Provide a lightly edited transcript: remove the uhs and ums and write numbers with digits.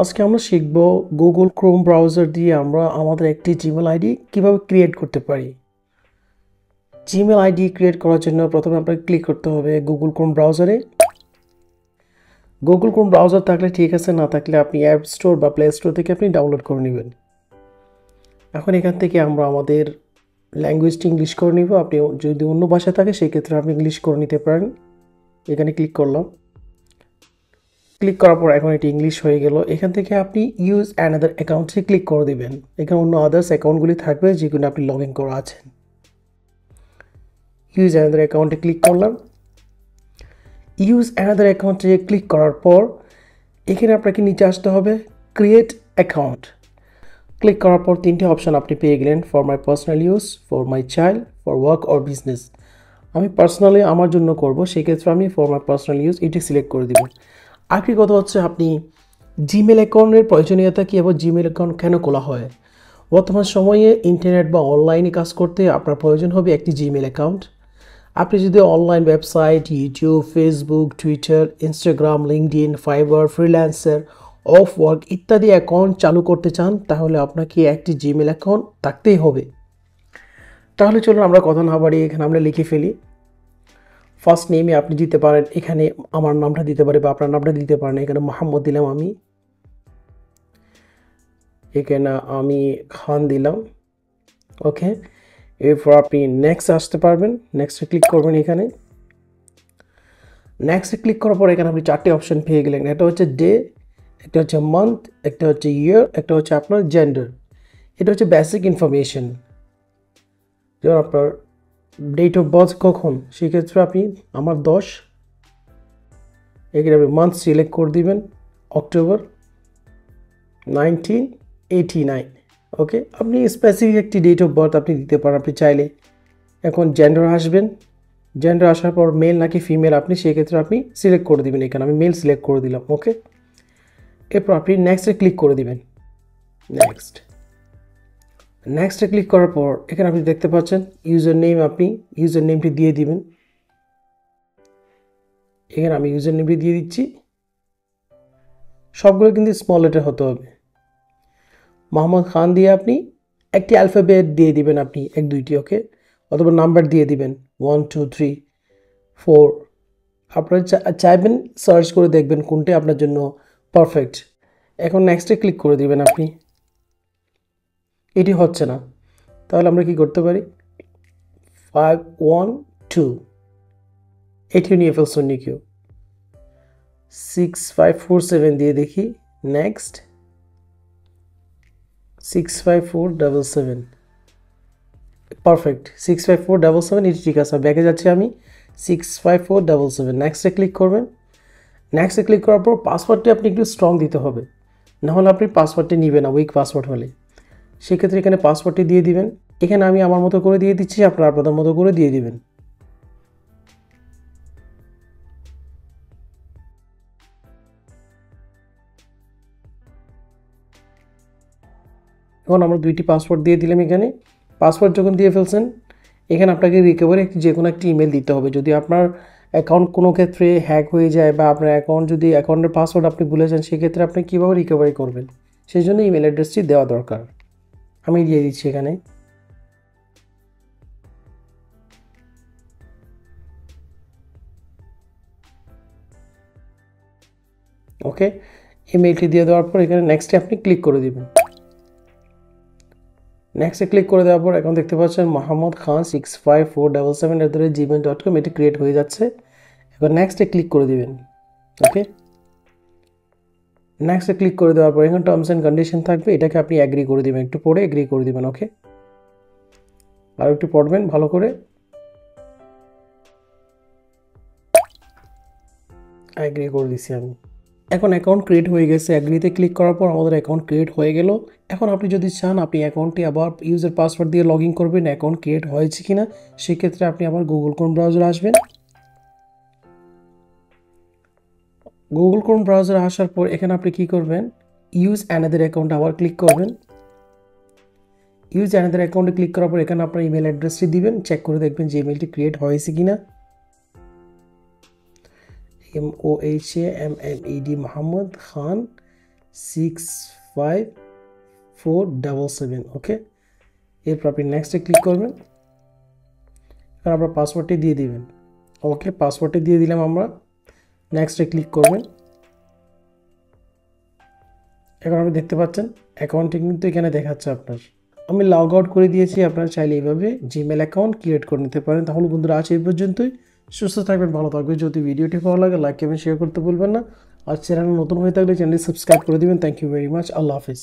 আজকে আমরা শিখব গুগল ক্রোম ব্রাউজার দিয়ে আমরা আমাদের একটি জিমেল আইডি কিভাবে ক্রিয়েট করতে পারি। জিমেল আইডি ক্রিয়েট করার জন্য প্রথমে আপনাকে ক্লিক করতে হবে গুগল ক্রোম ব্রাউজারে। গুগল ক্রোম ব্রাউজার থাকলে ঠিক আছে, না থাকলে আপনি অ্যাপ স্টোর বা প্লে স্টোর থেকে আপনি ডাউনলোড করে নেবেন। এখন এখান থেকে আমরা আমাদের ল্যাঙ্গুয়েজটি ইংলিশ করে নিব। আপনি যদি অন্য ভাষা থাকে সেই ক্ষেত্রে আপনি ইংলিশ করে নিতে পারেন। এখানে ক্লিক করলাম। ক্লিক করার পর এখন এটি ইংলিশ হয়ে গেল। এখান থেকে আপনি ইউজ অ্যানাদার অ্যাকাউন্টে ক্লিক করে দিবেন। এখানে অন্য আদার্স অ্যাকাউন্টগুলি থাকবে যেগুলো আপনি লগ ইন করা আছেন। ইউজ অ্যানাদার অ্যাকাউন্টে ক্লিক করলাম। ইউজ অ্যানাদার অ্যাকাউন্টে ক্লিক করার পর এখানে আপনাকে নিচে আসতে হবে ক্রিয়েট অ্যাকাউন্ট। ক্লিক করার পর তিনটে অপশান আপনি পেয়ে গেলেন, for my personal use, for my child, for work or business. আমি পার্সোনালি আমার জন্য করব, সেক্ষেত্রে আমি ফর মাই পার্সোনাল ইউজ এটি সিলেক্ট করে দিব। আরেকটি কথা হচ্ছে, আপনি জিমেল অ্যাকাউন্টের প্রয়োজনীয়তা কী এবং জিমেল অ্যাকাউন্ট কেন খোলা হয়। বর্তমান সময়ে ইন্টারনেট বা অনলাইনে কাজ করতে আপনার প্রয়োজন হবে একটি জিমেল অ্যাকাউন্ট। আপনি যদি online website, YouTube, Facebook, Twitter, Instagram, LinkedIn, fibre, freelancer, of work ইত্যাদি অ্যাকাউন্ট চালু করতে চান, তাহলে আপনাকে একটি জিমেল অ্যাকাউন্ট থাকতেই হবে। তাহলে চলুন আমরা কথা না বাড়িয়ে এখানে আমরা লিখে ফেলি। ফার্স্ট নেমে আপনি দিতে পারেন, এখানে আমার নামটা দিতে পারে বা আপনার নামটা দিতে পারেন। এখানে মোহাম্মদ দিলাম আমি, এখানে আমি খান দিলাম। ওকে, এরপর আপনি নেক্সট আসতে পারবেন, নেক্সটে ক্লিক করবেন। এখানে নেক্সটে ক্লিক করার পর এখানে আপনি চারটে অপশন পেয়ে গেলেন। একটা হচ্ছে ডে, একটা হচ্ছে মান্থ, একটা হচ্ছে ইয়ার, একটা হচ্ছে আপনার জেন্ডার। এটা হচ্ছে বেসিক ইনফরমেশন, যেমন আপনার ডেট অফ বার্থ কখন, সেক্ষেত্রে আপনি আমার 10, এখানে আপনি মান্থ সিলেক্ট করে দিবেন, অক্টোবর 1989। ওকে, আপনি স্পেসিফিক একটি ডেট অফ বার্থ আপনি দিতে পারেন আপনি চাইলে। এখন জেন্ডার আসবেন, জেন্ডার আসার পর মেল নাকি ফিমেল আপনি সেক্ষেত্রে আপনি সিলেক্ট করে দিবেন। এখানে আমি মেল সিলেক্ট করে দিলাম। ওকে, এরপর আপনি নেক্সটে ক্লিক করে দিবেন। নেক্সটে ক্লিক করার পর এখানে আপনি দেখতে পাচ্ছেন ইউজার নেম, আপনি ইউজার নেমটি দিয়ে দিবেন। এখানে আমি ইউজার নেমটি দিয়ে দিচ্ছি। সবগুলো কিন্তু স্মল লেটার হতে হবে। মোহাম্মদ খান দিয়ে আপনি একটি অ্যালফাবেট দিয়ে দিবেন, আপনি 1-2টি। ওকে, অথবা নাম্বার দিয়ে দিবেন 1 2 3 4। আপনারা চাইবেন সার্চ করে দেখবেন কোনটি আপনার জন্য পারফেক্ট। এখন নেক্সটে ক্লিক করে দিবেন আপনি। এটি হচ্ছে না, তাহলে আমরা কি করতে পারি, 512 এটিও নিয়ে ফেলছেন কেউ। 6547 দিয়ে দেখি। Next 65477, perfect. 65477 এটি ঠিক আছে। ব্যাকে যাচ্ছি আমি, 65477। নেক্সটে ক্লিক করবেন। নেক্সটে ক্লিক করার পর পাসওয়ার্ডটি আপনি একটু স্ট্রং দিতে হবে, নাহলে আপনি পাসওয়ার্ডটি নেবেন না, উইক পাসওয়ার্ড হলে। সেক্ষেত্রে এখানে পাসওয়ার্ডটি দিয়ে দিবেন। এখানে আমি আমার মতো করে দিয়ে দিচ্ছি, আপনারা আপনাদের মতো করে দিয়ে দিবেন। এখন আমরা 2টি পাসওয়ার্ড দিয়ে দিলাম। এখানে পাসওয়ার্ড যখন দিয়ে ফেলছেন, এখানে আপনাকে রিকভারি যে কোনো একটি ইমেল দিতে হবে। যদি আপনার অ্যাকাউন্ট কোনো ক্ষেত্রে হ্যাক হয়ে যায় বা আপনার অ্যাকাউন্টের পাসওয়ার্ড আপনি ভুলে যান, সেক্ষেত্রে আপনি কীভাবে রিকভারি করবেন, সেই জন্য ইমেল অ্যাড্রেসটি দেওয়া দরকার। আমি দিয়ে দিচ্ছি এখানে। ওকে, ইমেলটি দিয়ে দেওয়ার পর এখানে নেক্সটে আপনি ক্লিক করে দেবেন। নেক্সটে ক্লিক করে দেওয়ার পর এখন দেখতে পাচ্ছেন মোহাম্মদ খান 65477@gmail.com এটি ক্রিয়েট হয়ে যাচ্ছে। এবার নেক্সটে ক্লিক করে দিবেন। ওকে, নেক্সটে ক্লিক করে দেওয়ার পর এখানে টার্মস অ্যান্ড কন্ডিশন থাকবে, এটাকে আপনি অ্যাগ্রি করে দিবেন। একটু পরে অ্যাগ্রি করে দিবেন। ওকে, আর একটু পড়বেন ভালো করে। অ্যাগ্রি করে দিচ্ছি আমি। এখন অ্যাকাউন্ট ক্রিয়েট হয়ে গেছে। অ্যাগ্রিতে ক্লিক করার পর আমাদের অ্যাকাউন্ট ক্রিয়েট হয়ে গেল। এখন আপনি যদি চান আপনি অ্যাকাউন্টটি আবার ইউজার পাসওয়ার্ড দিয়ে লগ ইন করবেন, অ্যাকাউন্ট ক্রিয়েট হয়েছে কিনা, সেক্ষেত্রে আপনি আবার গুগল ক্রোম ব্রাউজারে আসবেন। গুগল ক্রোম ব্রাউজারে আসার পর এখানে আপনি কি করবেন, ইউজ অ্যানাদার অ্যাকাউন্ট আবার ক্লিক করবেন। ইউজ অ্যানাদার অ্যাকাউন্টে ক্লিক করার পর এখানে আপনার ইমেল অ্যাড্রেসটি দিবেন, চেক করে দেখবেন যে ইমেলটি ক্রিয়েট হয়েছে কিনা। MOHAMMED মোহাম্মদ খান 6547, ওকে। এরপর আপনি নেক্সটে ক্লিক করবেন, আর আপনার পাসওয়ার্ডটি দিয়ে দিবেন, ওকে। পাসওয়ার্ডটি দিয়ে দিলাম আমরা, নেক্সটে ক্লিক করবেন। এখন আপনি দেখতে পাচ্ছেন অ্যাকাউন্টটি কিন্তু এখানে দেখাচ্ছে আপনার। আমি লগ আউট করে দিয়েছি, আপনারা চাইলে এইভাবে জিমেল অ্যাকাউন্ট ক্রিয়েট করে নিতে পারেন। তাহলে বন্ধুরা আজ এই পর্যন্তই, সুস্থ থাকবেন, ভালো থাকবেন। যদি ভিডিওটি ভালো লাগে লাইক এবং শেয়ার করতে ভুলবেন না, আর চ্যানেল নতুন হয়ে থাকলে চ্যানেলটি সাবস্ক্রাইব করে দিবেন। থ্যাংক ইউ ভেরি মাচ, আল্লাহ হাফিজ।